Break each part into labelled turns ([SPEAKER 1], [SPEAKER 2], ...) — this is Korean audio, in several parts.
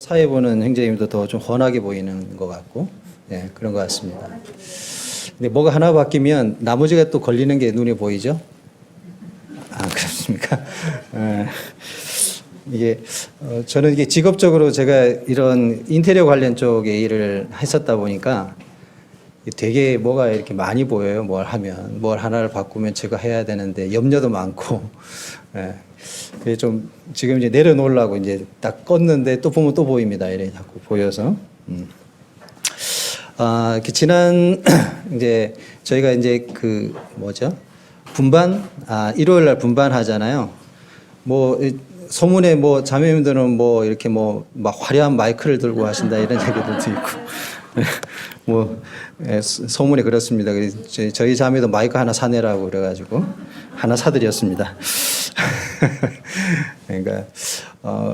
[SPEAKER 1] 사회 보는 형제님도 더 좀 훤하게 보이는 것 같고, 예, 그런 것 같습니다. 근데 뭐가 하나 바뀌면 나머지가 또 걸리는 게 눈에 보이죠? 아, 그렇습니까? 이게 저는 이게 직업적으로 제가 이런 인테리어 관련 쪽에 일을 했었다 보니까 되게 뭐가 이렇게 많이 보여요. 뭘 하면 뭘 하나를 바꾸면 제가 해야 되는데 염려도 많고, 예. 그게 좀 지금 이제 내려놓으려고 이제 딱 껐는데 또 보면 또 보입니다. 이래 자꾸 보여서. 지난 이제 저희가 이제 그 뭐죠? 분반, 일요일 날 분반하잖아요. 뭐 소문에 뭐 자매님들은 뭐 이렇게 뭐 막 화려한 마이크를 들고 하신다 이런 얘기들도 있고, 뭐 소문에 그렇습니다. 저희 자매도 마이크 하나 사내라고 그래가지고 하나 사드렸습니다. 그러니까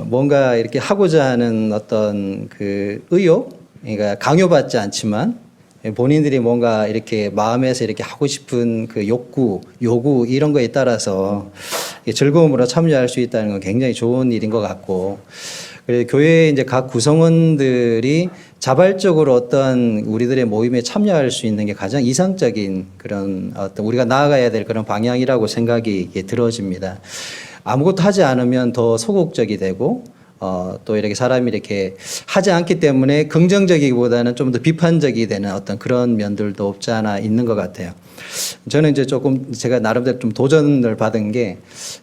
[SPEAKER 1] 뭔가 이렇게 하고자 하는 어떤 그 의욕, 그러니까 강요받지 않지만 본인들이 뭔가 이렇게 마음에서 이렇게 하고 싶은 그 욕구, 요구 이런 거에 따라서 즐거움으로 참여할 수 있다는 건 굉장히 좋은 일인 것 같고, 그래서 교회의 이제 각 구성원들이 자발적으로 어떤 우리들의 모임에 참여할 수 있는 게 가장 이상적인 그런 어떤 우리가 나아가야 될 그런 방향이라고 생각이 들어집니다. 아무것도 하지 않으면 더 소극적이 되고, 또 이렇게 사람이 이렇게 하지 않기 때문에 긍정적이기보다는 좀 더 비판적이 되는 어떤 그런 면들도 없지 않아 있는 것 같아요. 저는 이제 조금 제가 나름대로 좀 도전을 받은 게,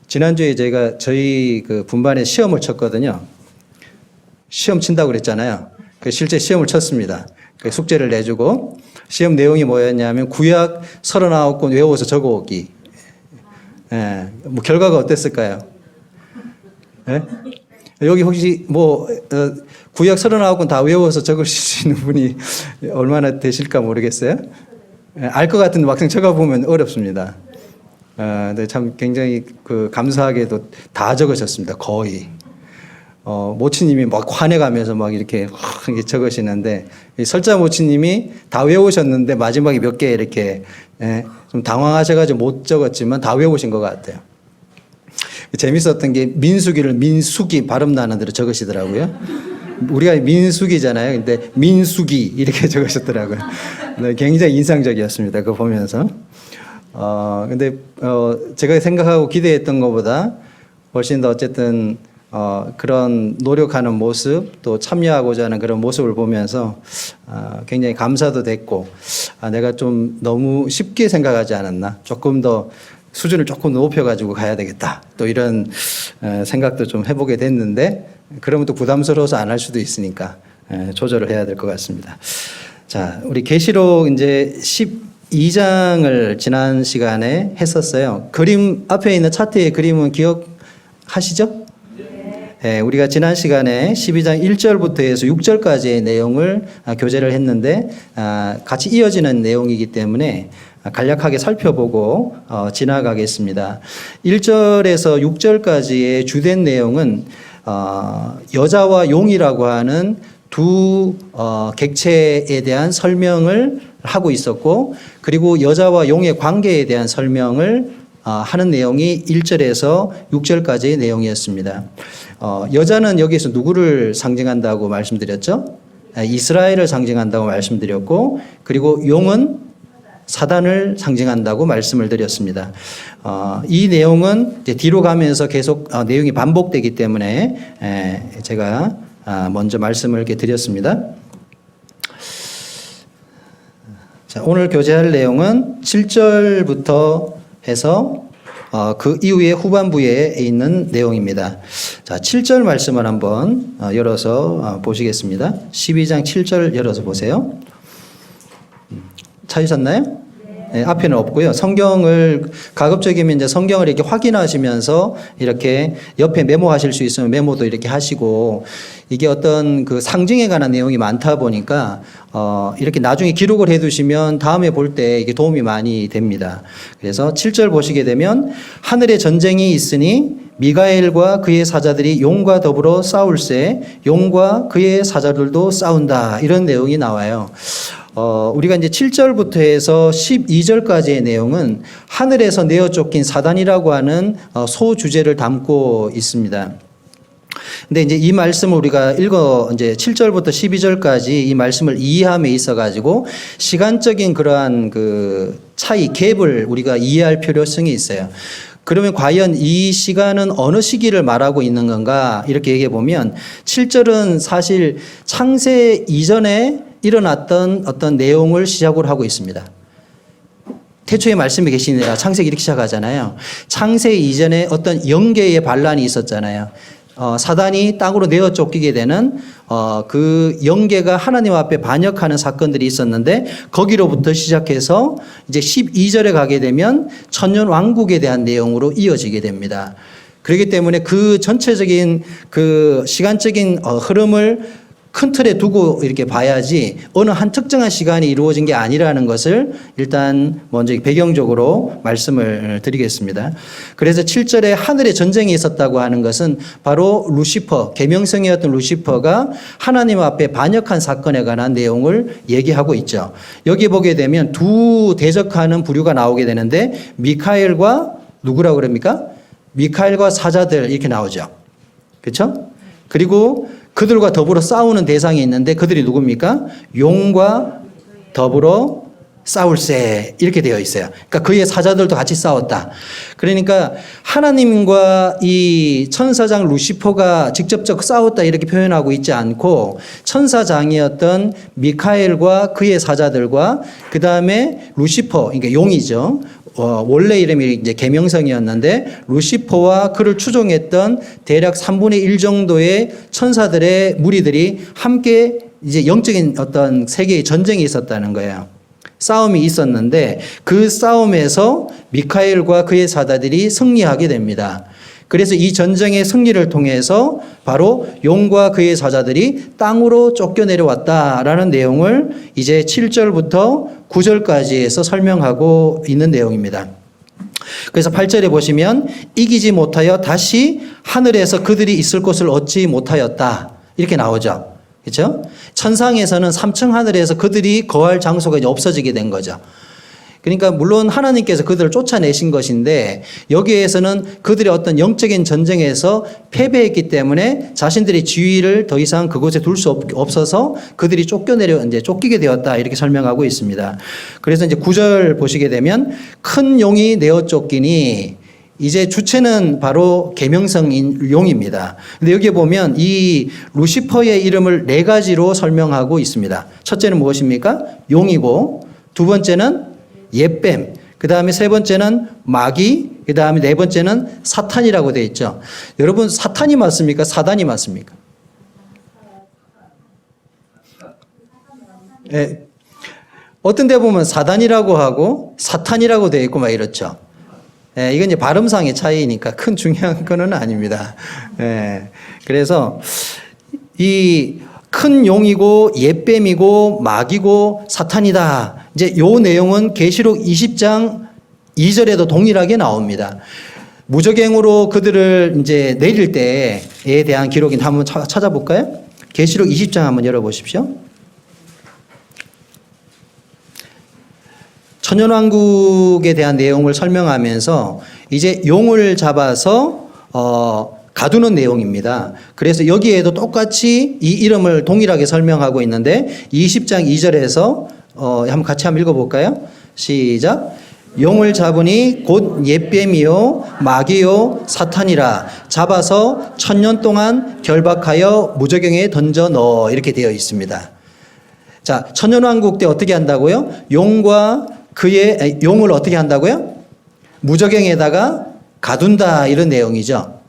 [SPEAKER 1] 지난주에 제가 저희 그 분반에 시험을 쳤거든요. 시험 친다고 그랬잖아요. 실제 시험을 쳤습니다. 숙제를 내주고, 시험 내용이 뭐였냐면 구약 39권 외워서 적어오기. 예, 뭐 결과가 어땠을까요? 예? 여기 혹시 뭐 구약 39권 다 외워서 적으실 수 있는 분이 얼마나 되실까 모르겠어요. 알 것 같은데 막상 적어보면 어렵습니다. 근데 참 굉장히 그 감사하게도 다 적으셨습니다. 거의. 모치님이 막 화내가면서 막 이렇게 적으시는데, 설자 모치님이 다 외우셨는데 마지막에 몇 개 이렇게 좀 당황하셔가지고 못 적었지만 다 외우신 것 같아요. 재밌었던 게 민수기를 민수기 발음 나는 대로 적으시더라고요. 우리가 민수기잖아요. 근데 민수기 이렇게 적으셨더라고요. 굉장히 인상적이었습니다. 그거 보면서. 근데 제가 생각하고 기대했던 것보다 훨씬 더 어쨌든 그런 노력하는 모습, 또 참여하고자 하는 그런 모습을 보면서 굉장히 감사도 됐고, 내가 좀 너무 쉽게 생각하지 않았나, 조금 더 수준을 조금 높여가지고 가야 되겠다, 또 이런 생각도 좀 해보게 됐는데, 그러면 또 부담스러워서 안 할 수도 있으니까 조절을 해야 될 것 같습니다. 자, 우리 계시록 이제 12장을 지난 시간에 했었어요. 그림 앞에 있는 차트의 그림은 기억하시죠? 네, 우리가 지난 시간에 12장 1절부터 해서 6절까지의 내용을 교제를 했는데, 같이 이어지는 내용이기 때문에 간략하게 살펴보고 지나가겠습니다. 1절에서 6절까지의 주된 내용은 여자와 용이라고 하는 두 객체에 대한 설명을 하고 있었고, 그리고 여자와 용의 관계에 대한 설명을 하는 내용이 1절에서 6절까지의 내용이었습니다. 여자는 여기서 누구를 상징한다고 말씀드렸죠? 이스라엘을 상징한다고 말씀드렸고, 그리고 용은 사단을 상징한다고 말씀을 드렸습니다. 이 내용은 이제 뒤로 가면서 계속 내용이 반복되기 때문에 제가 먼저 말씀을 이렇게 드렸습니다. 자, 오늘 교제할 내용은 7절부터 해서 그 이후에 후반부에 있는 내용입니다. 자, 7절 말씀을 한번 열어서 보시겠습니다. 12장 7절 열어서 보세요. 찾으셨나요? 네, 앞에는 없고요. 성경을 가급적이면 이제 성경을 이렇게 확인하시면서 이렇게 옆에 메모하실 수 있으면 메모도 이렇게 하시고, 이게 어떤 그 상징에 관한 내용이 많다 보니까 이렇게 나중에 기록을 해두시면 다음에 볼 때 이게 도움이 많이 됩니다. 그래서 7절 보시게 되면, 하늘에 전쟁이 있으니 미가엘과 그의 사자들이 용과 더불어 싸울세 용과 그의 사자들도 싸운다, 이런 내용이 나와요. 우리가 이제 7절부터 해서 12절까지의 내용은 하늘에서 내어 쫓긴 사단이라고 하는 소주제를 담고 있습니다. 근데 이제 이 말씀을 우리가 이제 7절부터 12절까지 이 말씀을 이해함에 있어 가지고 시간적인 그러한 그 차이, 갭을 우리가 이해할 필요성이 있어요. 그러면 과연 이 시간은 어느 시기를 말하고 있는 건가? 이렇게 얘기해 보면 7절은 사실 창세 이전에 일어났던 어떤 내용을 시작으로 하고 있습니다. 태초에 말씀이 계시니라 창세기 이렇게 시작하잖아요. 창세 이전에 어떤 영계의 반란이 있었잖아요. 사단이 땅으로 내어 쫓기게 되는 그 영계가 하나님 앞에 반역하는 사건들이 있었는데 거기로부터 시작해서 이제 12절에 가게 되면 천년 왕국에 대한 내용으로 이어지게 됩니다. 그렇기 때문에 그 전체적인 그 시간적인 흐름을 큰 틀에 두고 이렇게 봐야지 어느 한 특정한 시간이 이루어진 게 아니라는 것을 일단 먼저 배경적으로 말씀을 드리겠습니다. 그래서 7절에 하늘에 전쟁이 있었다고 하는 것은 바로 루시퍼, 계명성이었던 루시퍼가 하나님 앞에 반역한 사건에 관한 내용을 얘기하고 있죠. 여기 보게 되면 두 대적하는 부류가 나오게 되는데 미카엘과 누구라고 그럽니까? 미카엘과 사자들 이렇게 나오죠. 그렇죠? 그리고 그들과 더불어 싸우는 대상이 있는데 그들이 누굽니까? 용과 더불어 싸울세 이렇게 되어 있어요. 그러니까 그의 사자들도 같이 싸웠다. 그러니까 하나님과 이 천사장 루시퍼가 직접적 싸웠다 이렇게 표현하고 있지 않고 천사장이었던 미카엘과 그의 사자들과 그 다음에 루시퍼, 그러니까 용이죠. 원래 이름이 이제 계명성이었는데 루시퍼와 그를 추종했던 대략 3분의 1 정도의 천사들의 무리들이 함께 이제 영적인 어떤 세계의 전쟁이 있었다는 거예요. 싸움이 있었는데 그 싸움에서 미카엘과 그의 사자들이 승리하게 됩니다. 그래서 이 전쟁의 승리를 통해서 바로 용과 그의 사자들이 땅으로 쫓겨내려왔다라는 내용을 이제 7절부터 9절까지에서 설명하고 있는 내용입니다. 그래서 8절에 보시면 이기지 못하여 다시 하늘에서 그들이 있을 곳을 얻지 못하였다. 이렇게 나오죠. 그렇죠? 천상에서는 3층 하늘에서 그들이 거할 장소가 이제 없어지게 된 거죠. 그러니까 물론 하나님께서 그들을 쫓아내신 것인데 여기에서는 그들의 어떤 영적인 전쟁에서 패배했기 때문에 자신들의 지위를 더 이상 그곳에 둘 수 없어서 그들이 쫓기게 되었다 이렇게 설명하고 있습니다. 그래서 이제 9절 보시게 되면 큰 용이 내어 쫓기니 이제 주체는 바로 계명성인 용입니다. 근데 여기에 보면 이 루시퍼의 이름을 4가지로 설명하고 있습니다. 첫째는 무엇입니까? 용이고 두 번째는 옛뱀, 그 다음에 세 번째는 마귀, 그 다음에 네 번째는 사탄이라고 되어 있죠. 여러분 사탄이 맞습니까? 사단이 맞습니까? 네. 어떤 데 보면 사단이라고 하고 사탄이라고 되어 있고 막 이렇죠. 네, 이건 이제 발음상의 차이니까 큰 중요한 거는 아닙니다. 네. 그래서 이 큰 용이고 옛뱀이고 마귀고 사탄이다. 이제 요 내용은 계시록 20장 2절에도 동일하게 나옵니다. 무저갱으로 그들을 이제 내릴 때에 대한 기록인 한번 찾아볼까요? 계시록 20장 한번 열어보십시오. 천년왕국에 대한 내용을 설명하면서 이제 용을 잡아서 가두는 내용입니다. 그래서 여기에도 똑같이 이 이름을 동일하게 설명하고 있는데 20장 2절에서 같이 한번 읽어볼까요? 시작. 용을 잡으니 곧 옛뱀이요 마귀요 사탄이라 잡아서 1000년 동안 결박하여 무저갱에 던져 넣어 이렇게 되어 있습니다. 자, 천년왕국 때 어떻게 한다고요? 용을 어떻게 한다고요? 무저갱에다가 가둔다 이런 내용이죠.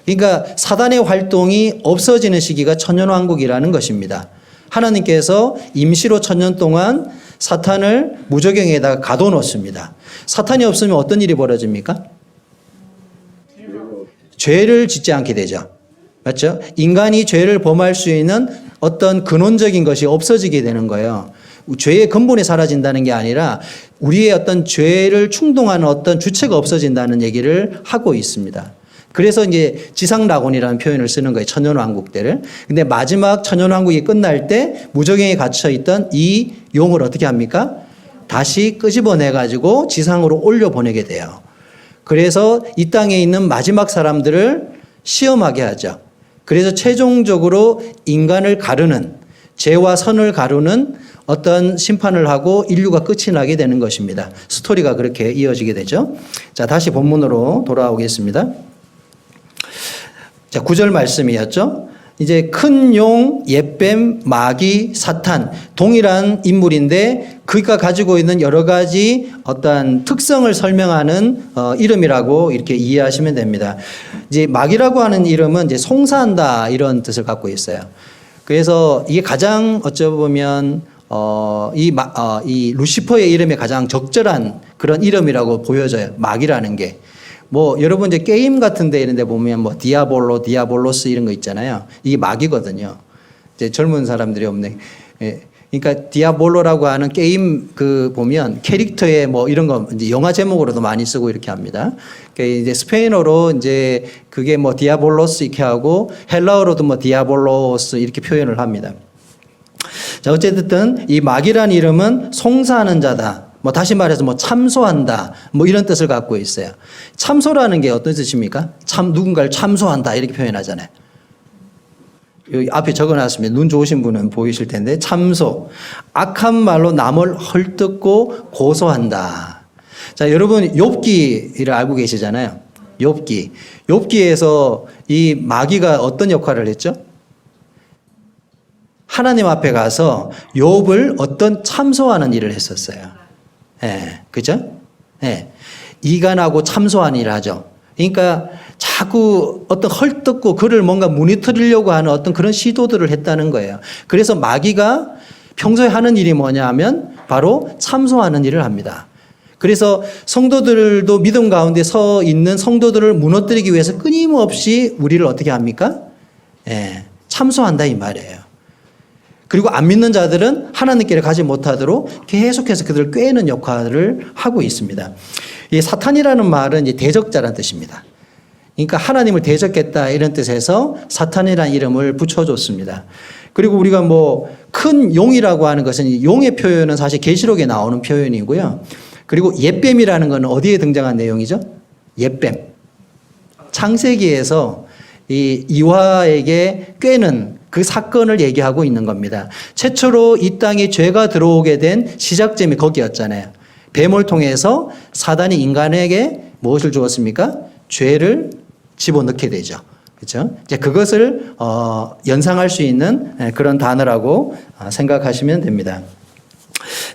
[SPEAKER 1] 그러니까 사단의 활동이 없어지는 시기가 천년왕국이라는 것입니다. 하나님께서 임시로 1000년 동안 사탄을 무저갱에다가 가둬놓습니다. 사탄이 없으면 어떤 일이 벌어집니까? 죄를 짓지 않게 되죠. 맞죠? 인간이 죄를 범할 수 있는 어떤 근원적인 것이 없어지게 되는 거예요. 죄의 근본이 사라진다는 게 아니라 우리의 어떤 죄를 충동하는 어떤 주체가 없어진다는 얘기를 하고 있습니다. 그래서 이제 지상낙원이라는 표현을 쓰는 거예요. 천년왕국 때를. 근데 마지막 천년왕국이 끝날 때 무저갱에 갇혀 있던 이 용을 어떻게 합니까? 다시 끄집어내 가지고 지상으로 올려보내게 돼요. 그래서 이 땅에 있는 마지막 사람들을 시험하게 하죠. 그래서 최종적으로 인간을 가르는, 죄와 선을 가르는 어떤 심판을 하고 인류가 끝이 나게 되는 것입니다. 스토리가 그렇게 이어지게 되죠. 자, 다시 본문으로 돌아오겠습니다. 자, 9절 말씀이었죠. 이제 큰 용, 옛뱀, 마귀, 사탄, 동일한 인물인데 그가 가지고 있는 여러 가지 어떠한 특성을 설명하는 이름이라고 이렇게 이해하시면 됩니다. 이제 마귀라고 하는 이름은 이제 송사한다 이런 뜻을 갖고 있어요. 그래서 이게 가장 어쩌보면 이 루시퍼의 이름에 가장 적절한 그런 이름이라고 보여져요. 마귀라는 게. 뭐 여러분 이제 게임 같은 데 이런 데 보면 뭐 디아볼로스 이런 거 있잖아요. 이게 마귀거든요. 이제 젊은 사람들이 없네. 예. 그러니까 디아볼로라고 하는 게임 그 보면 캐릭터에 뭐 이런 거 이제 영화 제목으로도 많이 쓰고 이렇게 합니다. 그러니까 이제 스페인어로 이제 그게 뭐 디아볼로스 이렇게 하고 헬라어로도 뭐 디아볼로스 이렇게 표현을 합니다. 자, 어쨌든 이 마귀라는 이름은 송사하는 자다. 뭐 다시 말해서 뭐 참소한다. 뭐 이런 뜻을 갖고 있어요. 참소라는 게 어떤 뜻입니까? 누군가를 참소한다 이렇게 표현하잖아요. 여기 앞에 적어놨습니다. 눈 좋으신 분은 보이실 텐데 참소. 악한 말로 남을 헐뜯고 고소한다. 자, 여러분 욥기를 알고 계시잖아요. 욥기. 욥기에서 이 마귀가 어떤 역할을 했죠? 하나님 앞에 가서 욥을 어떤 참소하는 일을 했었어요. 예, 그죠? 예. 이간하고 참소하는 일을 하죠. 그러니까 자꾸 어떤 헐뜯고 그를 뭔가 무너뜨리려고 하는 어떤 그런 시도들을 했다는 거예요. 그래서 마귀가 평소에 하는 일이 뭐냐 하면 바로 참소하는 일을 합니다. 그래서 성도들도 믿음 가운데 서 있는 성도들을 무너뜨리기 위해서 끊임없이 우리를 어떻게 합니까? 예, 참소한다 이 말이에요. 그리고 안 믿는 자들은 하나님께를 가지 못하도록 계속해서 그들을 꾀는 역할을 하고 있습니다. 이 사탄이라는 말은 이제 대적자라는 뜻입니다. 그러니까 하나님을 대적했다 이런 뜻에서 사탄이라는 이름을 붙여줬습니다. 그리고 우리가 뭐 큰 용이라고 하는 것은 용의 표현은 사실 계시록에 나오는 표현이고요. 그리고 옛뱀이라는 건 어디에 등장한 내용이죠? 옛뱀. 창세기에서 이 이화에게 꾀는 그 사건을 얘기하고 있는 겁니다. 최초로 이 땅에 죄가 들어오게 된 시작점이 거기였잖아요. 뱀을 통해서 사단이 인간에게 무엇을 주었습니까? 죄를 집어넣게 되죠. 그렇죠? 이제 그것을 연상할 수 있는 그런 단어라고 생각하시면 됩니다.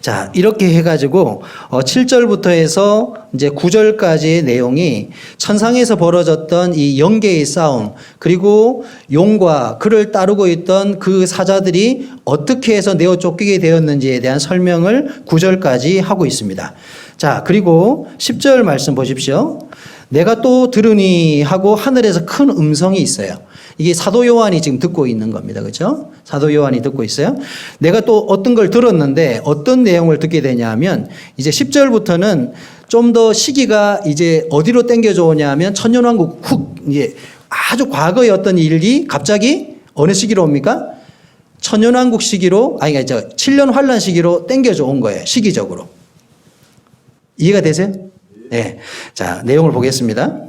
[SPEAKER 1] 자, 이렇게 해가지고 7절부터 해서 이제 9절까지의 내용이 천상에서 벌어졌던 이 영계의 싸움, 그리고 용과 그를 따르고 있던 그 사자들이 어떻게 해서 내어 쫓기게 되었는지에 대한 설명을 9절까지 하고 있습니다. 자, 그리고 10절 말씀 보십시오. 내가 또 들으니 하고 하늘에서 큰 음성이 있어요. 이게 사도 요한이 지금 듣고 있는 겁니다. 그렇죠? 사도 요한이 듣고 있어요. 내가 또 어떤 걸 들었는데 어떤 내용을 듣게 되냐 하면 이제 10절부터는 좀 더 시기가 이제 어디로 땡겨져 오냐 하면 천년왕국 훅 이제 아주 과거의 어떤 일이 갑자기 어느 시기로 옵니까? 천년왕국 시기로 아니 7년 환란 시기로 땡겨져 온 거예요. 시기적으로. 이해가 되세요? 네. 자, 내용을 보겠습니다.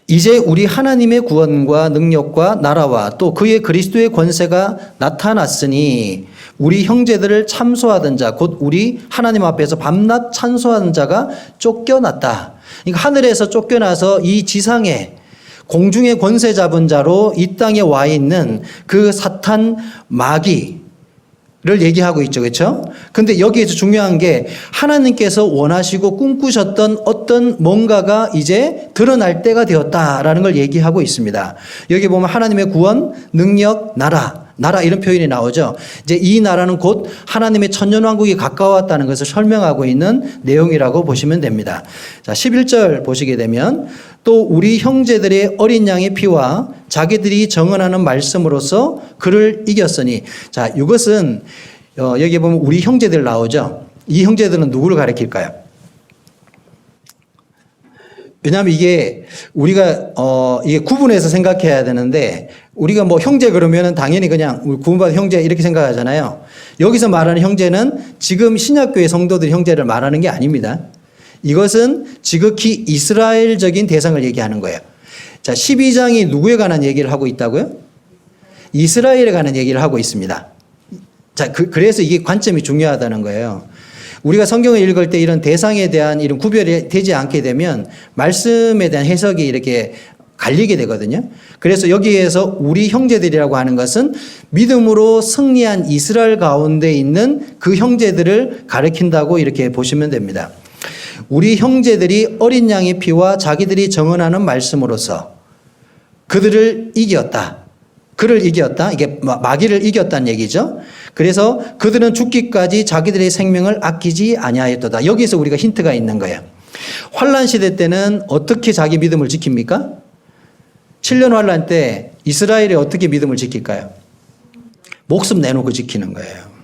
[SPEAKER 1] 이제 우리 하나님의 구원과 능력과 나라와 또 그의 그리스도의 권세가 나타났으니 우리 형제들을 참소하던 자, 곧 우리 하나님 앞에서 밤낮 찬소하는 자가 쫓겨났다. 그러니까 하늘에서 쫓겨나서 이 지상에 공중의 권세 잡은 자로 이 땅에 와 있는 그 사탄 마귀 를 얘기하고 있죠. 그렇죠? 근데 여기에서 중요한 게 하나님께서 원하시고 꿈꾸셨던 어떤 뭔가가 이제 드러날 때가 되었다라는 걸 얘기하고 있습니다. 여기 보면 하나님의 구원, 능력, 나라 이런 표현이 나오죠. 이제 이 나라는 곧 하나님의 천년왕국이 가까웠다는 것을 설명하고 있는 내용이라고 보시면 됩니다. 자, 11절 보시게 되면 또 우리 형제들의 어린 양의 피와 자기들이 정언하는 말씀으로써 그를 이겼으니. 자, 이것은 여기 보면 우리 형제들 나오죠. 이 형제들은 누구를 가리킬까요? 왜냐하면 이게 우리가 이게 구분해서 생각해야 되는데 우리가 뭐 형제 그러면은 당연히 그냥 우리 구분받은 형제 이렇게 생각하잖아요. 여기서 말하는 형제는 지금 신약교회 성도들 형제를 말하는 게 아닙니다. 이것은 지극히 이스라엘적인 대상을 얘기하는 거예요. 자, 12장이 누구에 관한 얘기를 하고 있다고요? 이스라엘에 관한 얘기를 하고 있습니다. 자, 그래서 이게 관점이 중요하다는 거예요. 우리가 성경을 읽을 때 이런 대상에 대한 이런 구별이 되지 않게 되면 말씀에 대한 해석이 이렇게 갈리게 되거든요. 그래서 여기에서 우리 형제들이라고 하는 것은 믿음으로 승리한 이스라엘 가운데 있는 그 형제들을 가리킨다고 이렇게 보시면 됩니다. 우리 형제들이 어린 양의 피와 자기들이 정언하는 말씀으로서 그들을 이겼다. 그를 이겼다. 이게 마귀를 이겼다는 얘기죠. 그래서 그들은 죽기까지 자기들의 생명을 아끼지 아니하였도다. 여기서 우리가 힌트가 있는 거예요. 환란 시대 때는 어떻게 자기 믿음을 지킵니까? 7년 환란 때 이스라엘이 어떻게 믿음을 지킬까요? 목숨 내놓고 지키는 거예요.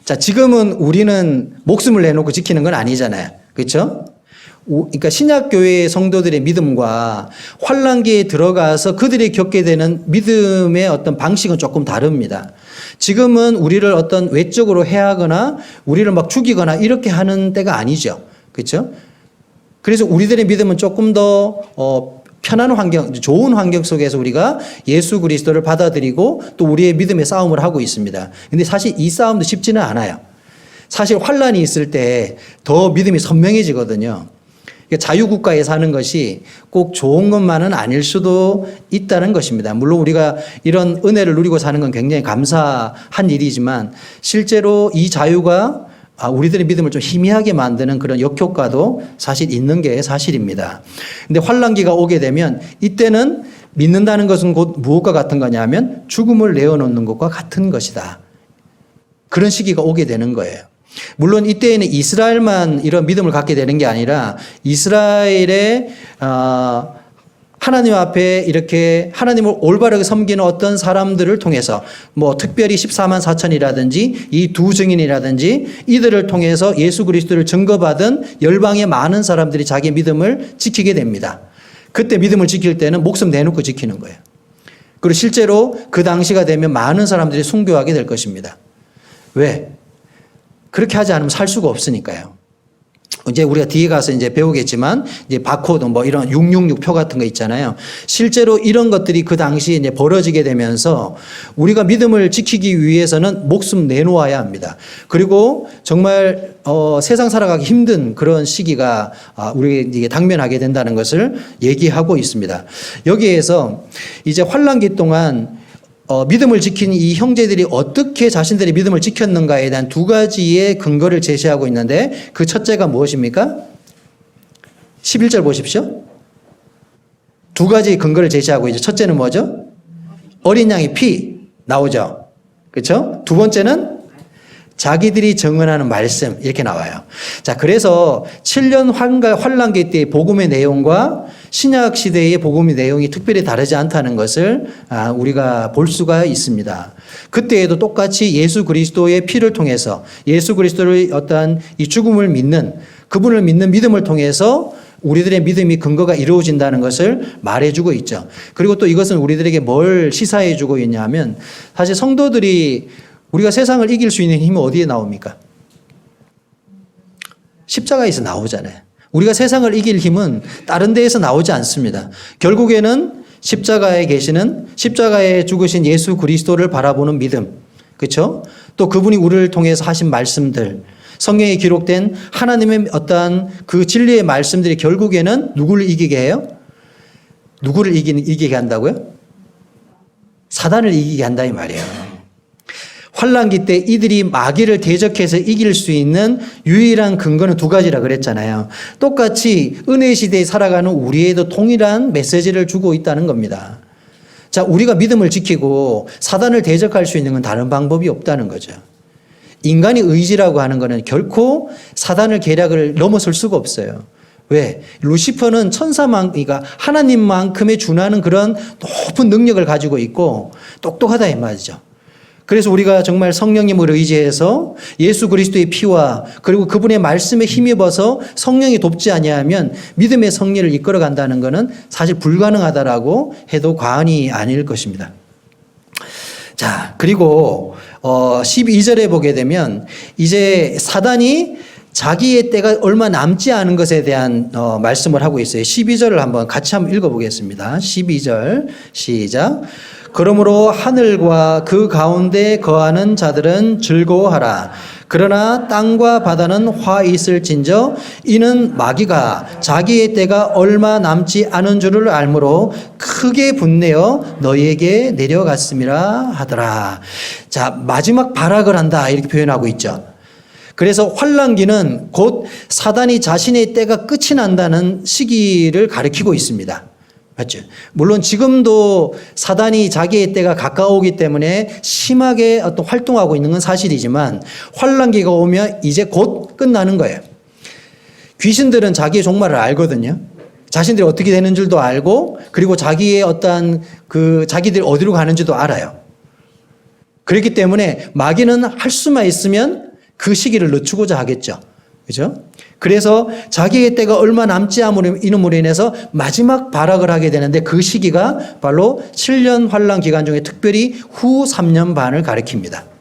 [SPEAKER 1] 자, 지금은 우리는 목숨을 내놓고 지키는 건 아니잖아요. 그렇죠? 그러니까 신약교회의 성도들의 믿음과 환란기에 들어가서 그들이 겪게 되는 믿음의 어떤 방식은 조금 다릅니다. 지금은 우리를 어떤 외적으로 해하거나 우리를 막 죽이거나 이렇게 하는 때가 아니죠. 그렇죠? 그래서 우리들의 믿음은 조금 더 편한 환경, 좋은 환경 속에서 우리가 예수 그리스도를 받아들이고 또 우리의 믿음의 싸움을 하고 있습니다. 근데 사실 이 싸움도 쉽지는 않아요. 사실 환란이 있을 때 더 믿음이 선명해지거든요. 자유국가에 사는 것이 꼭 좋은 것만은 아닐 수도 있다는 것입니다. 물론 우리가 이런 은혜를 누리고 사는 건 굉장히 감사한 일이지만 실제로 이 자유가 우리들의 믿음을 좀 희미하게 만드는 그런 역효과도 사실 있는 게 사실입니다. 근데 환란기가 오게 되면 이때는 믿는다는 것은 곧 무엇과 같은 거냐면 죽음을 내어놓는 것과 같은 것이다. 그런 시기가 오게 되는 거예요. 물론 이때에는 이스라엘만 이런 믿음을 갖게 되는 게 아니라 이스라엘의 하나님 앞에 이렇게 하나님을 올바르게 섬기는 어떤 사람들을 통해서 뭐 특별히 14만 4천이라든지 이 두 증인이라든지 이들을 통해서 예수 그리스도를 증거받은 열방의 많은 사람들이 자기 믿음을 지키게 됩니다. 그때 믿음을 지킬 때는 목숨 내놓고 지키는 거예요. 그리고 실제로 그 당시가 되면 많은 사람들이 순교하게 될 것입니다. 왜? 그렇게 하지 않으면 살 수가 없으니까요. 이제 우리가 뒤에 가서 이제 배우겠지만 이제 바코드 뭐 이런 666 표 같은 거 있잖아요. 실제로 이런 것들이 그 당시에 이제 벌어지게 되면서 우리가 믿음을 지키기 위해서는 목숨 내놓아야 합니다. 그리고 정말 세상 살아가기 힘든 그런 시기가 우리에게 당면하게 된다는 것을 얘기하고 있습니다. 여기에서 이제 환란기 동안 믿음을 지킨 이 형제들이 어떻게 자신들의 믿음을 지켰는가에 대한 두 가지의 근거를 제시하고 있는데 그 첫째가 무엇입니까? 11절 보십시오. 두 가지 근거를 제시하고 있죠. 첫째는 뭐죠? 어린 양의 피 나오죠. 그렇죠? 두 번째는 자기들이 증언하는 말씀 이렇게 나와요. 자, 그래서 7년 환란기 때의 복음의 내용과 신약 시대의 복음의 내용이 특별히 다르지 않다는 것을 우리가 볼 수가 있습니다. 그때에도 똑같이 예수 그리스도의 피를 통해서 예수 그리스도의 어떠한 이 죽음을 믿는 그분을 믿는 믿음을 통해서 우리들의 믿음이 근거가 이루어진다는 것을 말해주고 있죠. 그리고 또 이것은 우리들에게 뭘 시사해주고 있냐면 사실 성도들이 우리가 세상을 이길 수 있는 힘이 어디에 나옵니까? 십자가에서 나오잖아요. 우리가 세상을 이길 힘은 다른 데에서 나오지 않습니다. 결국에는 십자가에 계시는 십자가에 죽으신 예수 그리스도를 바라보는 믿음. 그렇죠? 또 그분이 우리를 통해서 하신 말씀들, 성경에 기록된 하나님의 어떠한 그 진리의 말씀들이 결국에는 누구를 이기게 해요? 누구를 이기게 한다고요? 사단을 이기게 한다 이 말이에요. 환란기 때 이들이 마귀를 대적해서 이길 수 있는 유일한 근거는 두 가지라 그랬잖아요. 똑같이 은혜 시대에 살아가는 우리에도 동일한 메시지를 주고 있다는 겁니다. 자, 우리가 믿음을 지키고 사단을 대적할 수 있는 건 다른 방법이 없다는 거죠. 인간의 의지라고 하는 것은 결코 사단을 계략을 넘어설 수가 없어요. 왜? 루시퍼는 그러니까 하나님만큼의 준하는 그런 높은 능력을 가지고 있고 똑똑하다 이 말이죠. 그래서 우리가 정말 성령님을 의지해서 예수 그리스도의 피와 그리고 그분의 말씀에 힘입어서 성령이 돕지 아니하면 믿음의 승리를 이끌어 간다는 것은 사실 불가능하다라고 해도 과언이 아닐 것입니다. 자, 그리고 12절에 보게 되면 이제 사단이 자기의 때가 얼마 남지 않은 것에 대한 말씀을 하고 있어요. 12절을 한번 같이 한번 읽어보겠습니다. 12절 시작. 그러므로 하늘과 그 가운데 거하는 자들은 즐거워하라. 그러나 땅과 바다는 화 있을진저 이는 마귀가 자기의 때가 얼마 남지 않은 줄을 알므로 크게 분내어 너희에게 내려갔음이라 하더라. 자, 마지막 발악을 한다 이렇게 표현하고 있죠. 그래서 환란기는 곧 사단이 자신의 때가 끝이 난다는 시기를 가리키고 있습니다. 맞죠? 물론 지금도 사단이 자기의 때가 가까우기 때문에 심하게 어떤 활동하고 있는 건 사실이지만 환란기가 오면 이제 곧 끝나는 거예요. 귀신들은 자기의 종말을 알거든요. 자신들이 어떻게 되는 줄도 알고 그리고 자기의 어떤 자기들이 어디로 가는지도 알아요. 그렇기 때문에 마귀는 할 수만 있으면 그 시기를 늦추고자 하겠죠. 그죠? 그래서 자기의 때가 얼마 남지 않음으로 인해서 마지막 발악을 하게 되는데 그 시기가 바로 7년 환란 기간 중에 특별히 후 3년 반을 가리킵니다.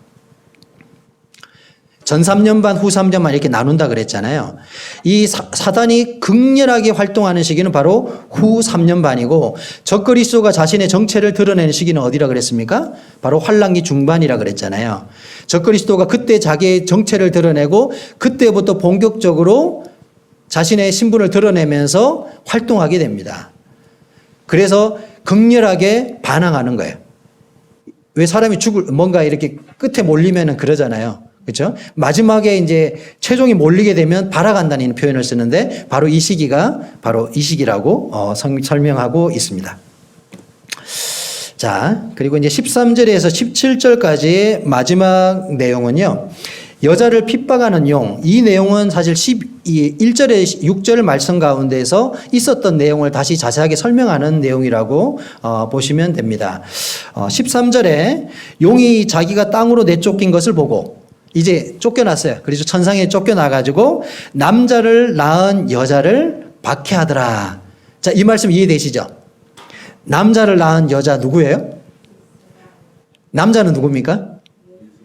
[SPEAKER 1] 전 3년 반, 후 3년 반 이렇게 나눈다 그랬잖아요. 이 사단이 극렬하게 활동하는 시기는 바로 후 3년 반이고 적그리스도가 자신의 정체를 드러내는 시기는 어디라 그랬습니까? 바로 환란기 중반이라 그랬잖아요. 적그리스도가 그때 자기의 정체를 드러내고 그때부터 본격적으로 자신의 신분을 드러내면서 활동하게 됩니다. 그래서 극렬하게 반항하는 거예요. 왜 사람이 뭔가 이렇게 끝에 몰리면은 그러잖아요. 그렇죠? 마지막에 이제 최종이 몰리게 되면 발악한다는 표현을 쓰는데 바로 이 시기가 바로 이 시기라고 설명하고 있습니다. 자, 그리고 이제 13절에서 17절까지의 마지막 내용은요. 여자를 핍박하는 용, 이 내용은 사실 1절에 6절 말씀 가운데서 있었던 내용을 다시 자세하게 설명하는 내용이라고 보시면 됩니다. 13절에 용이 자기가 땅으로 내쫓긴 것을 보고 이제 쫓겨났어요. 그래서 천상에 쫓겨나가지고 남자를 낳은 여자를 박해하더라. 자, 이 말씀 이해되시죠? 남자를 낳은 여자 누구예요? 남자는 누굽니까?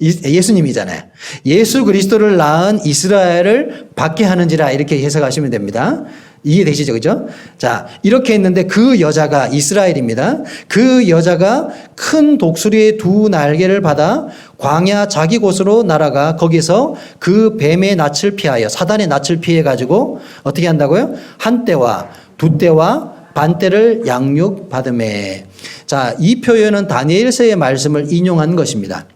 [SPEAKER 1] 예수님이잖아요. 예수 그리스도를 낳은 이스라엘을 박해하는지라 이렇게 해석하시면 됩니다. 이해되시죠? 그죠? 자, 이렇게 했는데 그 여자가 이스라엘입니다. 그 여자가 큰 독수리의 두 날개를 받아 광야 자기 곳으로 날아가 거기서 그 뱀의 낯을 피하여 사단의 낯을 피해 가지고 어떻게 한다고요? 한 때와 두 때와 반 때를 양육받음에. 자, 이 표현은 다니엘서의 말씀을 인용한 것입니다.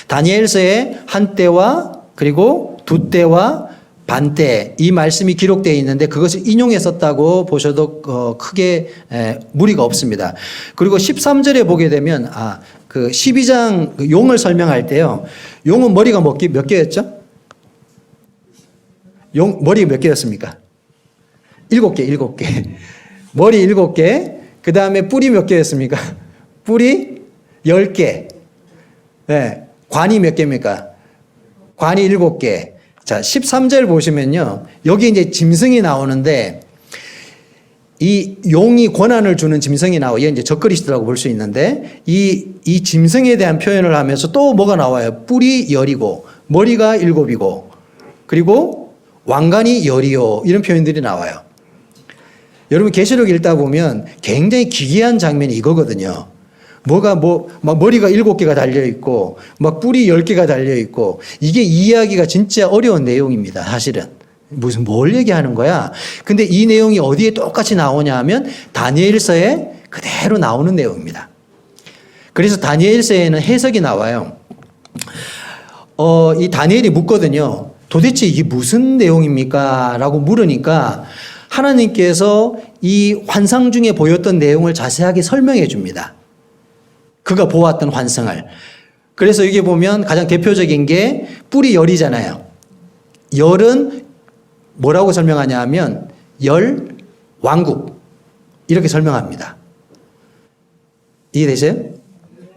[SPEAKER 1] 다니엘서에 한 때와 그리고 두 때와 반때 이 말씀이 기록되어 있는데 그것을 인용했었다고 보셔도 크게 무리가 없습니다. 그리고 13절에 보게 되면 그 12장 용을 설명할 때요. 용은 머리가 몇 개였죠? 용 머리가 몇 개였습니까? 7개. 머리 7개. 그다음에 뿔이 몇 개였습니까? 뿔이 10개. 네. 관이 몇 개입니까? 관이 7개. 자, 13절 보시면요. 여기 이제 짐승이 나오는데 이 용이 권한을 주는 짐승이 나와요. 이게 이제 적그리스도라고 볼 수 있는데 이 짐승에 대한 표현을 하면서 또 뭐가 나와요? 뿔이 10이고 머리가 7이고 그리고 왕관이 10이요. 이런 표현들이 나와요. 여러분 계시록 읽다 보면 굉장히 기이한 장면이 이거거든요. 막 머리가 7개가 달려있고, 막 뿔이 10개가 달려있고, 이게 이해하기가 진짜 어려운 내용입니다, 사실은. 뭘 얘기하는 거야? 근데 이 내용이 어디에 똑같이 나오냐 하면, 다니엘서에 그대로 나오는 내용입니다. 그래서 다니엘서에는 해석이 나와요. 이 다니엘이 묻거든요. 도대체 이게 무슨 내용입니까? 라고 물으니까, 하나님께서 이 환상 중에 보였던 내용을 자세하게 설명해 줍니다. 그가 보았던 환상을. 그래서 여기 보면 가장 대표적인 게 뿔이 열이잖아요. 열은 뭐라고 설명하냐 하면 열 왕국 이렇게 설명합니다. 이해되세요?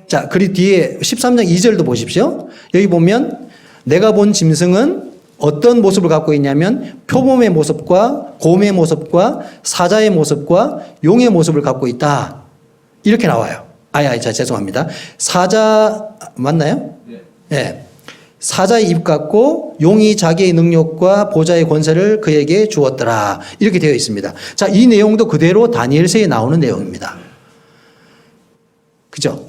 [SPEAKER 1] 자, 그리고 뒤에 13장 2절도 보십시오. 여기 보면 내가 본 짐승은 어떤 모습을 갖고 있냐면 표범의 모습과 곰의 모습과 사자의 모습과 용의 모습을 갖고 있다. 이렇게 나와요. 죄송합니다. 사자 맞나요? 네. 사자의 입 같고 용이 자기의 능력과 보좌의 권세를 그에게 주었더라. 이렇게 되어 있습니다. 자, 이 내용도 그대로 다니엘서에 나오는 내용입니다. 그죠?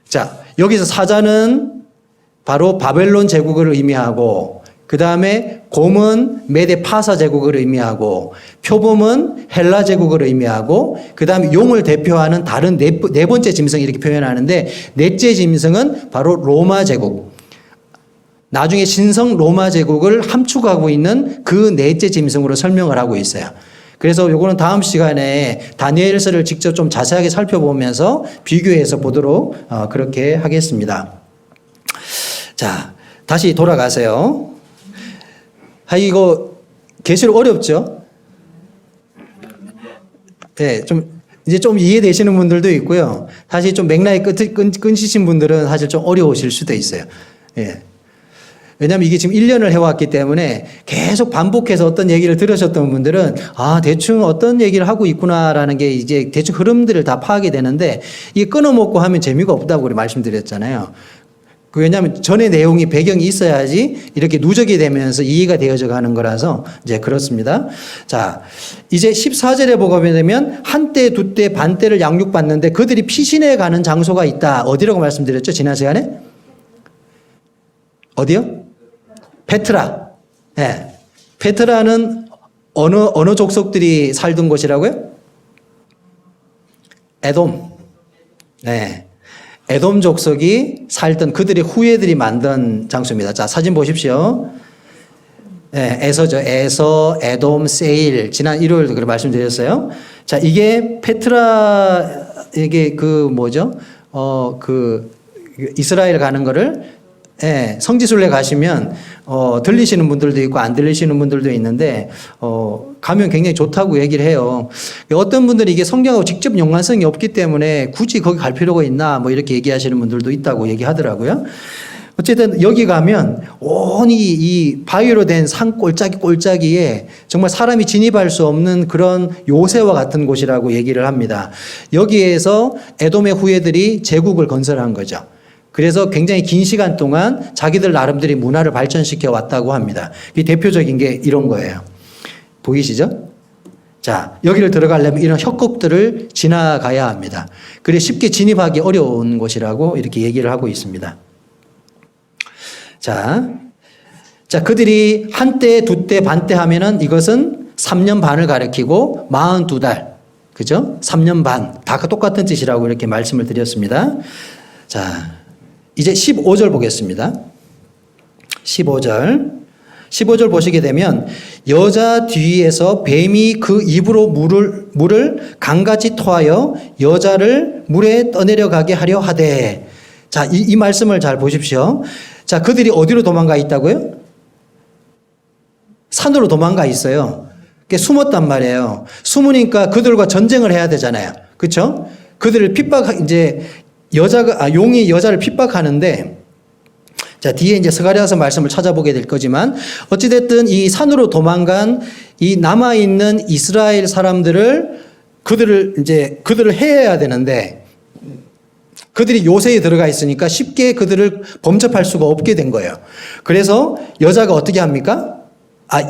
[SPEAKER 1] 자, 여기서 사자는 바로 바벨론 제국을 의미하고, 그 다음에 곰은 메데 파사 제국을 의미하고, 표범은 헬라 제국을 의미하고, 그 다음에 용을 대표하는 다른 네 번째 짐승 이렇게 표현하는데, 넷째 짐승은 바로 로마 제국. 나중에 신성 로마 제국을 함축하고 있는 그 넷째 짐승으로 설명을 하고 있어요. 그래서 요거는 다음 시간에 다니엘서를 직접 좀 자세하게 살펴보면서 비교해서 보도록 그렇게 하겠습니다. 자, 다시 돌아가세요. 이거 계시록 어렵죠? 네, 이제 좀 이해되시는 분들도 있고요. 사실 좀 맥락이 끊기신 분들은 사실 좀 어려우실 수도 있어요. 예. 왜냐하면 이게 지금 1년을 해왔기 때문에 계속 반복해서 어떤 얘기를 들으셨던 분들은 대충 어떤 얘기를 하고 있구나라는 게 이제 대충 흐름들을 다 파악이 되는데, 이게 끊어먹고 하면 재미가 없다고 우리 말씀드렸잖아요. 왜냐하면 전에 내용이 배경이 있어야지 이렇게 누적이 되면서 이해가 되어져 가는 거라서 이제 그렇습니다. 자, 이제 14절에 보게 되면 한때, 두때, 반때를 양육받는데 그들이 피신해 가는 장소가 있다. 어디라고 말씀드렸죠? 지난 시간에? 어디요? 페트라. 네. 페트라는 어느 족속들이 살던 곳이라고요? 에돔. 네. 에돔 족속이 살던 그들의 후예들이 만든 장소입니다. 자, 사진 보십시오. 네, 에서죠. 에서, 에돔, 세일. 지난 일요일도 그렇게 말씀드렸어요. 자, 이게 페트라, 이게 이스라엘 가는 거를, 예, 성지순례 가시면 들리시는 분들도 있고 안 들리시는 분들도 있는데 가면 굉장히 좋다고 얘기를 해요. 어떤 분들이 이게 성경하고 직접 연관성이 없기 때문에 굳이 거기 갈 필요가 있나 뭐 이렇게 얘기하시는 분들도 있다고 얘기하더라고요. 어쨌든 여기 가면 온이 이 바위로 된 산 꼴짜기에 정말 사람이 진입할 수 없는 그런 요새와 같은 곳이라고 얘기를 합니다. 여기에서 에돔의 후예들이 제국을 건설한 거죠. 그래서 굉장히 긴 시간 동안 자기들 나름대로 문화를 발전시켜 왔다고 합니다. 이 대표적인 게 이런 거예요. 보이시죠? 자, 여기를 들어가려면 이런 협곡들을 지나가야 합니다. 그래 쉽게 진입하기 어려운 곳이라고 이렇게 얘기를 하고 있습니다. 자, 그들이 한때, 두때, 반때 하면은 이것은 3년 반을 가리키고 42달. 그죠? 3년 반. 다 똑같은 뜻이라고 이렇게 말씀을 드렸습니다. 자, 이제 15절 보겠습니다. 15절 보시게 되면 여자 뒤에서 뱀이 그 입으로 물을 강같이 토하여 여자를 물에 떠내려가게 하려 하되. 자, 이 말씀을 잘 보십시오. 자, 그들이 어디로 도망가 있다고요? 산으로 도망가 있어요. 숨었단 말이에요. 숨으니까 그들과 전쟁을 해야 되잖아요. 그렇죠? 그들을 용이 여자를 핍박하는데, 자, 뒤에 이제 스가랴서 말씀을 찾아보게 될 거지만, 어찌됐든 이 산으로 도망간 이 남아있는 이스라엘 사람들을, 그들을 해야 되는데, 그들이 요새에 들어가 있으니까 쉽게 그들을 범접할 수가 없게 된 거예요. 그래서 여자가 어떻게 합니까?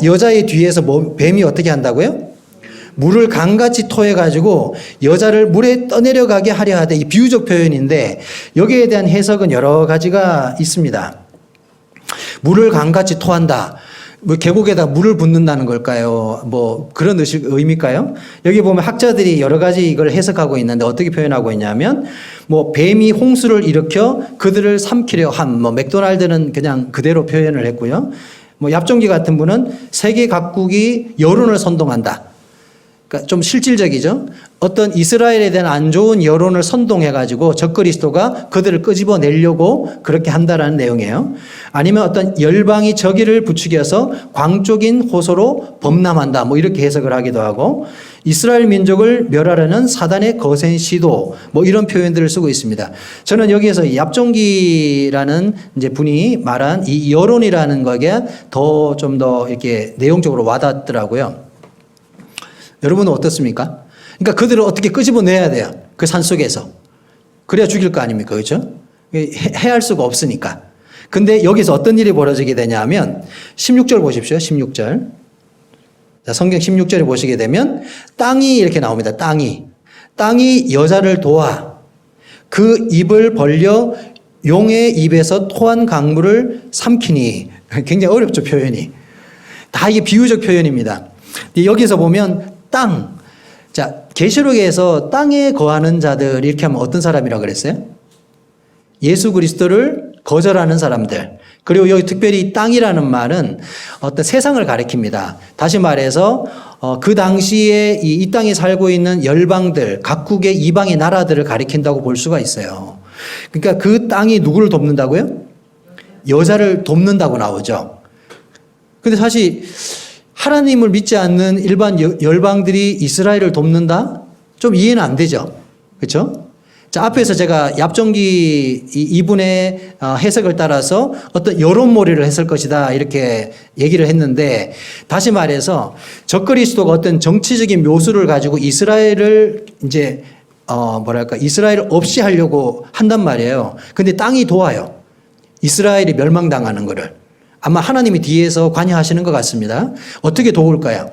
[SPEAKER 1] 여자의 뒤에서 뱀이 어떻게 한다고요? 물을 강같이 토해가지고 여자를 물에 떠내려가게 하려 하되, 이 비유적 표현인데 여기에 대한 해석은 여러 가지가 있습니다. 물을 강같이 토한다. 계곡에다 물을 붓는다는 걸까요? 그런 의미일까요? 여기 보면 학자들이 여러 가지 이걸 해석하고 있는데 어떻게 표현하고 있냐면, 뱀이 홍수를 일으켜 그들을 삼키려 함. 맥도날드는 그냥 그대로 표현을 했고요. 얍종기 같은 분은 세계 각국이 여론을 선동한다. 그러니까 좀 실질적이죠. 어떤 이스라엘에 대한 안 좋은 여론을 선동해가지고 적그리스도가 그들을 끄집어내려고 그렇게 한다라는 내용이에요. 아니면 어떤 열방이 저기를 부추겨서 광적인 호소로 범람한다. 이렇게 해석을 하기도 하고, 이스라엘 민족을 멸하려는 사단의 거센 시도, 이런 표현들을 쓰고 있습니다. 저는 여기에서 얍종기라는 이제 분이 말한 이 여론이라는 거에 좀 더 이렇게 내용적으로 와닿더라고요. 여러분은 어떻습니까? 그러니까 그들을 어떻게 끄집어내야 돼요. 그 산 속에서. 그래야 죽일 거 아닙니까? 그렇죠? 해할 수가 없으니까. 근데 여기서 어떤 일이 벌어지게 되냐면 16절 보십시오. 16절. 자, 성경 16절에 보시게 되면 땅이 이렇게 나옵니다. 땅이 여자를 도와 그 입을 벌려 용의 입에서 토한 강물을 삼키니. 굉장히 어렵죠, 표현이. 다 이게 비유적 표현입니다. 여기서 보면 땅. 자, 계시록에서 땅에 거하는 자들 이렇게 하면 어떤 사람이라고 그랬어요? 예수 그리스도를 거절하는 사람들. 그리고 여기 특별히 땅이라는 말은 어떤 세상을 가리킵니다. 다시 말해서 그 당시에 이 땅에 살고 있는 열방들, 각국의 이방의 나라들을 가리킨다고 볼 수가 있어요. 그러니까 그 땅이 누구를 돕는다고요? 여자를 돕는다고 나오죠. 근데 사실 하나님을 믿지 않는 일반 열방들이 이스라엘을 돕는다? 좀 이해는 안 되죠. 그렇죠? 자, 앞에서 제가 얍종기 이분의 해석을 따라서 어떤 여론몰이를 했을 것이다 이렇게 얘기를 했는데, 다시 말해서 적그리스도가 어떤 정치적인 묘수를 가지고 이스라엘을 이제 이스라엘 없이 하려고 한단 말이에요. 근데 땅이 도와요. 이스라엘이 멸망당하는 거를. 아마 하나님이 뒤에서 관여하시는 것 같습니다. 어떻게 도울까요?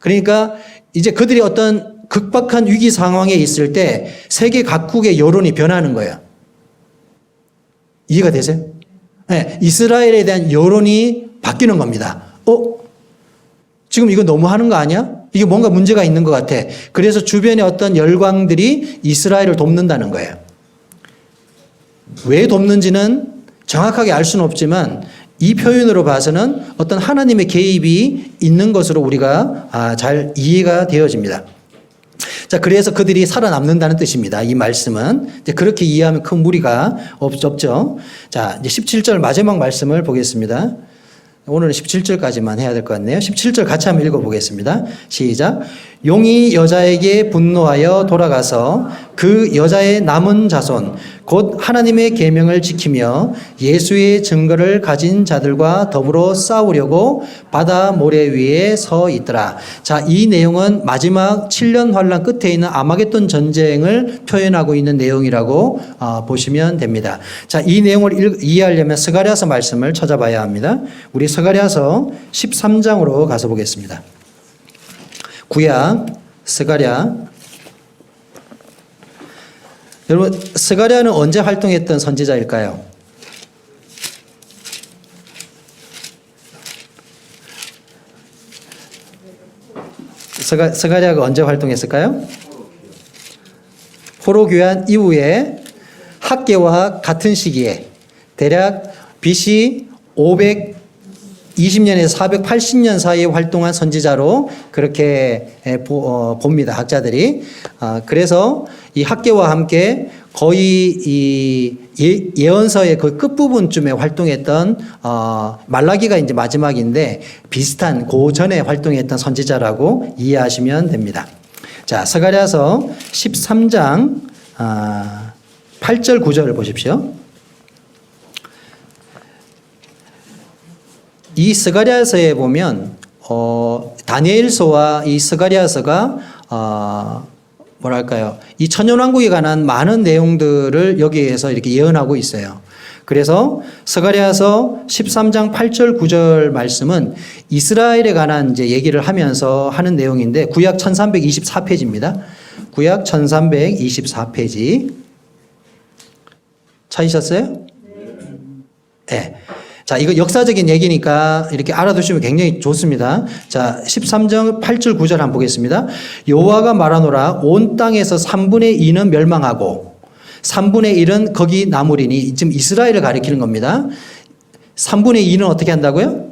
[SPEAKER 1] 그러니까 이제 그들이 어떤 극박한 위기 상황에 있을 때 세계 각국의 여론이 변하는 거예요. 이해가 되세요? 네, 이스라엘에 대한 여론이 바뀌는 겁니다. 지금 이거 너무 하는 거 아니야? 이게 뭔가 문제가 있는 것 같아. 그래서 주변에 어떤 열광들이 이스라엘을 돕는다는 거예요. 왜 돕는지는 정확하게 알 수는 없지만 이 표현으로 봐서는 어떤 하나님의 개입이 있는 것으로 우리가 잘 이해가 되어집니다. 자, 그래서 그들이 살아남는다는 뜻입니다. 이 말씀은. 이제 그렇게 이해하면 큰 무리가 없죠. 자, 이제 17절 마지막 말씀을 보겠습니다. 오늘은 17절까지만 해야 될 것 같네요. 17절 같이 한번 읽어보겠습니다. 시작. 용이 여자에게 분노하여 돌아가서 그 여자의 남은 자손 곧 하나님의 계명을 지키며 예수의 증거를 가진 자들과 더불어 싸우려고 바다 모래 위에 서 있더라. 자, 이 내용은 마지막 7년 환란 끝에 있는 아마겟돈 전쟁을 표현하고 있는 내용이라고 보시면 됩니다. 자, 이 내용을 이해하려면 스가랴서 말씀을 찾아봐야 합니다. 우리 스가랴서 13장으로 가서 보겠습니다. 구약 스가랴. 여러분, 스가랴는 언제 활동했던 선지자일까요? 스가랴가 언제 활동했을까요? 포로 귀환 이후에 학개와 같은 시기에 대략 BC 520년에서 480년 사이에 활동한 선지자로 그렇게 봅니다. 학자들이. 그래서 이 학개와 함께 거의 이 예언서의 그 끝부분쯤에 활동했던 말라기가 이제 마지막인데 비슷한 그 전에 활동했던 선지자라고 이해하시면 됩니다. 자, 스가랴서 13장 8절 9절을 보십시오. 이 스가랴서에 보면 다니엘서와 이 스가랴서가 이 천년왕국에 관한 많은 내용들을 여기에서 이렇게 예언하고 있어요. 그래서 스가랴서 13장 8절 9절 말씀은 이스라엘에 관한 이제 얘기를 하면서 하는 내용인데 구약 1324페이지입니다. 구약 1324페이지. 찾으셨어요? 네. 자, 이거 역사적인 얘기니까 이렇게 알아두시면 굉장히 좋습니다. 자, 13장 8절 9절 한번 보겠습니다. 여호와가 말하노라 온 땅에서 3분의 2는 멸망하고 3분의 1은 거기 남으리니, 지금 이스라엘을 가리키는 겁니다. 3분의 2는 어떻게 한다고요?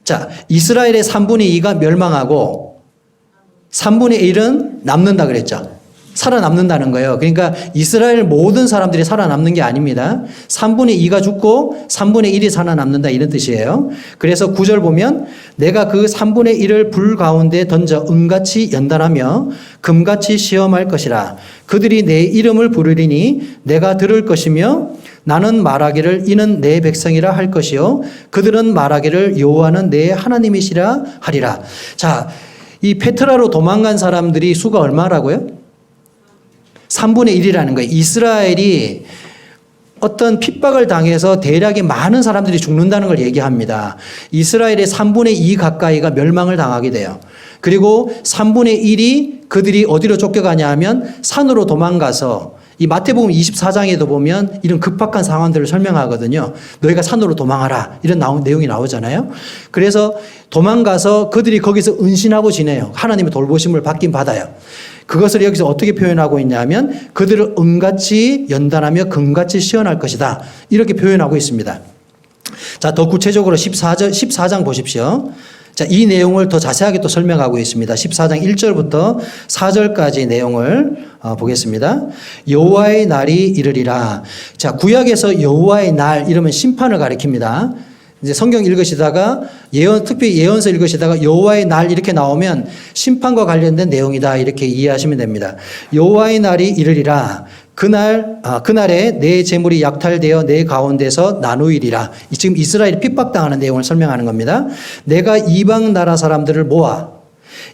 [SPEAKER 1] 자, 이스라엘의 3분의 2가 멸망하고 3분의 1은 남는다 그랬죠. 살아남는다는 거예요. 그러니까 이스라엘 모든 사람들이 살아남는 게 아닙니다. 3분의 2가 죽고 3분의 1이 살아남는다 이런 뜻이에요. 그래서 9절 보면 내가 그 3분의 1을 불 가운데 던져 은같이 연단하며 금같이 시험할 것이라. 그들이 내 이름을 부르리니 내가 들을 것이며 나는 말하기를 이는 내 백성이라 할 것이요 그들은 말하기를 여호와는 내 하나님이시라 하리라. 자, 이 페트라로 도망간 사람들이 수가 얼마라고요? 3분의 1이라는 거예요. 이스라엘이 어떤 핍박을 당해서 대략의 많은 사람들이 죽는다는 걸 얘기합니다. 이스라엘의 3분의 2 가까이가 멸망을 당하게 돼요. 그리고 3분의 1이 그들이 어디로 쫓겨가냐 하면 산으로 도망가서, 이 마태복음 24장에도 보면 이런 급박한 상황들을 설명하거든요. 너희가 산으로 도망하라, 이런 내용이 나오잖아요. 그래서 도망가서 그들이 거기서 은신하고 지내요. 하나님의 돌보심을 받긴 받아요. 그것을 여기서 어떻게 표현하고 있냐면 그들을 은같이 연단하며 금같이 시원할 것이다, 이렇게 표현하고 있습니다. 자, 더 구체적으로 14장 보십시오. 자, 이 내용을 더 자세하게 또 설명하고 있습니다. 14장 1절부터 4절까지 내용을 보겠습니다. 여호와의 날이 이르리라. 자, 구약에서 여호와의 날 이러면 심판을 가리킵니다. 이제 성경 읽으시다가 특별히 예언서 읽으시다가 여호와의 날 이렇게 나오면 심판과 관련된 내용이다, 이렇게 이해하시면 됩니다. 여호와의 날이 이르리라. 그날에 내 재물이 약탈되어 내 가운데서 나누이리라. 지금 이스라엘이 핍박당하는 내용을 설명하는 겁니다. 내가 이방 나라 사람들을 모아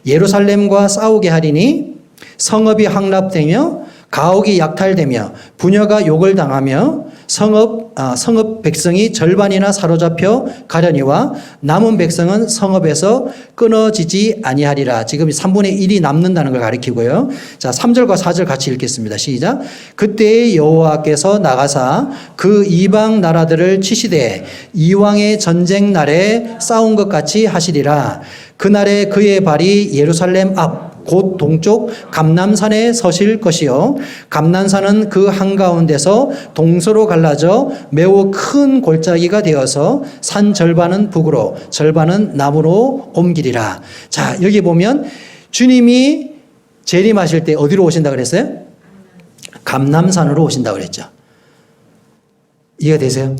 [SPEAKER 1] 예루살렘과 싸우게 하리니 성읍이 함락되며 가옥이 약탈되며 부녀가 욕을 당하며 성읍 백성이 절반이나 사로잡혀 가려니와 남은 백성은 성읍에서 끊어지지 아니하리라. 지금 3분의 1이 남는다는 걸 가리키고요. 자, 3절과 4절 같이 읽겠습니다. 시작. 그때의 여호와께서 나가사 그 이방 나라들을 치시되 이왕의 전쟁 날에 싸운 것 같이 하시리라. 그날에 그의 발이 예루살렘 앞 곧 동쪽 감람산에 서실 것이요 감람산은 그 한가운데서 동서로 갈라져 매우 큰 골짜기가 되어서 산 절반은 북으로 절반은 남으로 옮기리라. 자, 여기 보면 주님이 재림하실 때 어디로 오신다 그랬어요? 감람산으로 오신다 그랬죠. 이해가 되세요?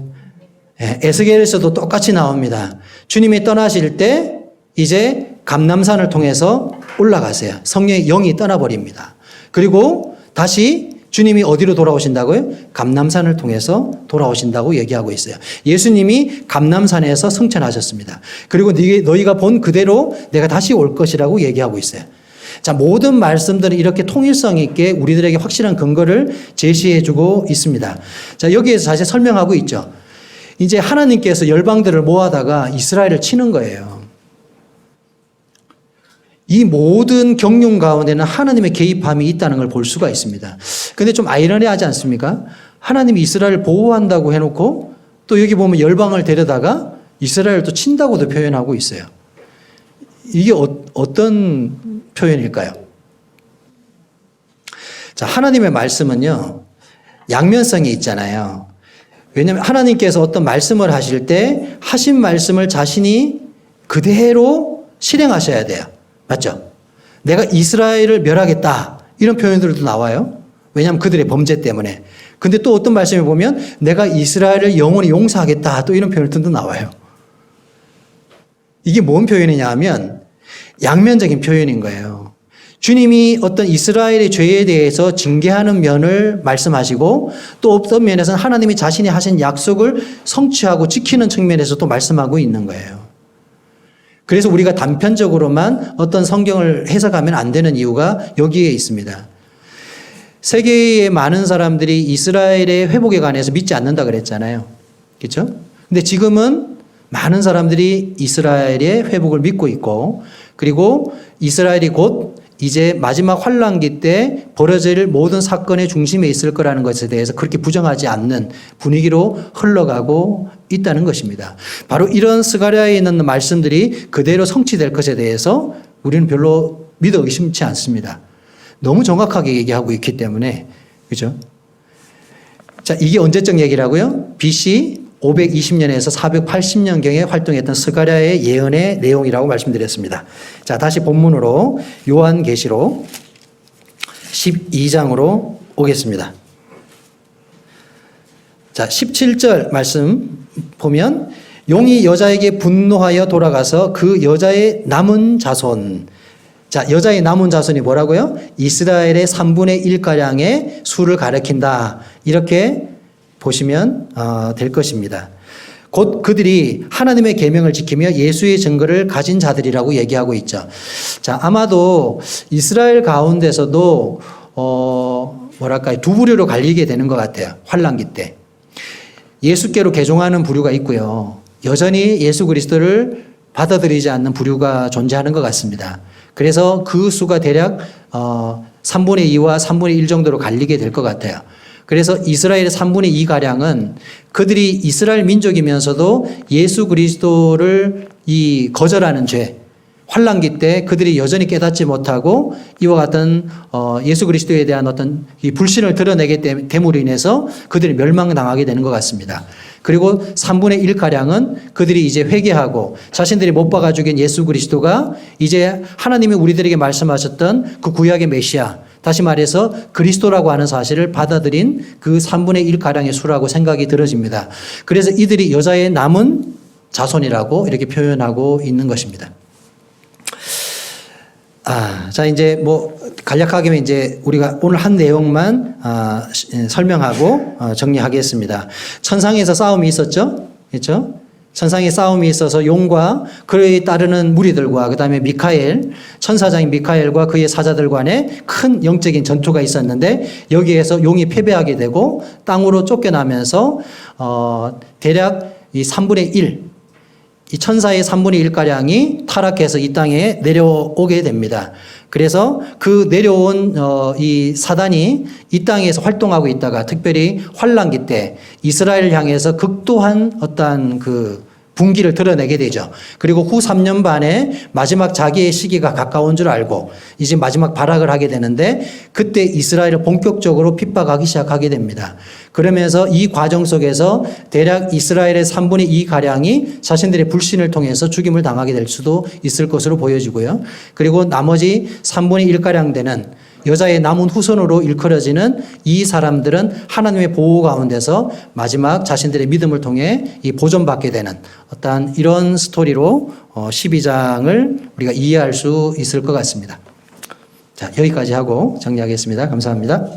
[SPEAKER 1] 네, 에스겔에서도 똑같이 나옵니다. 주님이 떠나실 때 이제 감람산을 통해서 올라가세요. 성령의 영이 떠나버립니다. 그리고 다시 주님이 어디로 돌아오신다고요? 감람산을 통해서 돌아오신다고 얘기하고 있어요. 예수님이 감람산에서 승천하셨습니다. 그리고 너희가 본 그대로 내가 다시 올 것이라고 얘기하고 있어요. 자, 모든 말씀들은 이렇게 통일성 있게 우리들에게 확실한 근거를 제시해주고 있습니다. 자, 여기에서 사실 설명하고 있죠. 이제 하나님께서 열방들을 모아다가 이스라엘을 치는 거예요. 이 모든 경륜 가운데는 하나님의 개입함이 있다는 걸 볼 수가 있습니다. 근데 좀 아이러니하지 않습니까? 하나님이 이스라엘을 보호한다고 해놓고 또 여기 보면 열방을 데려다가 이스라엘을 또 친다고도 표현하고 있어요. 이게 어떤 표현일까요? 자, 하나님의 말씀은요, 양면성이 있잖아요. 왜냐하면 하나님께서 어떤 말씀을 하실 때 하신 말씀을 자신이 그대로 실행하셔야 돼요. 맞죠? 내가 이스라엘을 멸하겠다, 이런 표현들도 나와요. 왜냐하면 그들의 범죄 때문에. 근데 또 어떤 말씀을 보면 내가 이스라엘을 영원히 용서하겠다, 또 이런 표현들도 나와요. 이게 뭔 표현이냐 하면 양면적인 표현인 거예요. 주님이 어떤 이스라엘의 죄에 대해서 징계하는 면을 말씀하시고 또 어떤 면에서는 하나님이 자신이 하신 약속을 성취하고 지키는 측면에서 또 말씀하고 있는 거예요. 그래서 우리가 단편적으로만 어떤 성경을 해석하면 안 되는 이유가 여기에 있습니다. 세계의 많은 사람들이 이스라엘의 회복에 관해서 믿지 않는다 그랬잖아요. 그렇죠? 근데 지금은 많은 사람들이 이스라엘의 회복을 믿고 있고, 그리고 이스라엘이 곧 이제 마지막 환란기 때 벌어질 모든 사건의 중심에 있을 거라는 것에 대해서 그렇게 부정하지 않는 분위기로 흘러가고 있다는 것입니다. 바로 이런 스가랴에 있는 말씀들이 그대로 성취될 것에 대해서 우리는 별로 믿어 의심치 않습니다. 너무 정확하게 얘기하고 있기 때문에. 그죠? 자, 이게 언제적 얘기라고요? BC 520년에서 480년경에 활동했던 스가랴의 예언의 내용이라고 말씀드렸습니다. 자, 다시 본문으로 요한계시록 12장으로 오겠습니다. 자, 17절 말씀 보면 용이 여자에게 분노하여 돌아가서 그 여자의 남은 자손. 자, 여자의 남은 자손이 뭐라고요? 이스라엘의 3분의 1가량의 수를 가리킨다. 이렇게 보시면 될 것입니다. 곧 그들이 하나님의 계명을 지키며 예수의 증거를 가진 자들이라고 얘기하고 있죠. 자, 아마도 이스라엘 가운데서도 두 부류로 갈리게 되는 것 같아요. 환란기 때.
[SPEAKER 2] 예수께로 개종하는 부류가 있고요. 여전히 예수 그리스도를 받아들이지 않는 부류가 존재하는 것 같습니다. 그래서 그 수가 대략 3분의 2와 3분의 1 정도로 갈리게 될 것 같아요. 그래서 이스라엘의 3분의 2가량은 그들이 이스라엘 민족이면서도 예수 그리스도를 거절하는 죄, 환란기 때 그들이 여전히 깨닫지 못하고 이와 같은 예수 그리스도에 대한 어떤 이 불신을 드러내게 됨으로 인해서 그들이 멸망당하게 되는 것 같습니다. 그리고 3분의 1가량은 그들이 이제 회개하고 자신들이 못 박아 죽인 예수 그리스도가 이제 하나님이 우리들에게 말씀하셨던 그 구약의 메시아, 다시 말해서 그리스도라고 하는 사실을 받아들인 그 3분의 1가량의 수라고 생각이 들어집니다. 그래서 이들이 여자의 남은 자손이라고 이렇게 표현하고 있는 것입니다. 자, 이제 간략하게 이제 우리가 오늘 한 내용만 설명하고 정리하겠습니다. 천상에서 싸움이 있었죠? 그렇죠? 천상에 싸움이 있어서 용과 그에 따르는 무리들과 그다음에 미카엘, 천사장인 미카엘과 그의 사자들 간에 큰 영적인 전투가 있었는데 여기에서 용이 패배하게 되고 땅으로 쫓겨나면서 대략 이 3분의 1, 이 천사의 3분의 1가량이 타락해서 이 땅에 내려오게 됩니다. 그래서 그 내려온 이 사단이 이 땅에서 활동하고 있다가 특별히 환란기 때 이스라엘을 향해서 극도한 어떠한 그 분기를 드러내게 되죠. 그리고 후 3년 반에 마지막 자기의 시기가 가까운 줄 알고 이제 마지막 발악을 하게 되는데 그때 이스라엘을 본격적으로 핍박하기 시작하게 됩니다. 그러면서 이 과정 속에서 대략 이스라엘의 3분의 2가량이 자신들의 불신을 통해서 죽임을 당하게 될 수도 있을 것으로 보여지고요. 그리고 나머지 3분의 1가량 되는 여자의 남은 후손으로 일컬어지는 이 사람들은 하나님의 보호 가운데서 마지막 자신들의 믿음을 통해 이 보존받게 되는 어떠한 이런 스토리로 12장을 우리가 이해할 수 있을 것 같습니다. 자, 여기까지 하고 정리하겠습니다. 감사합니다.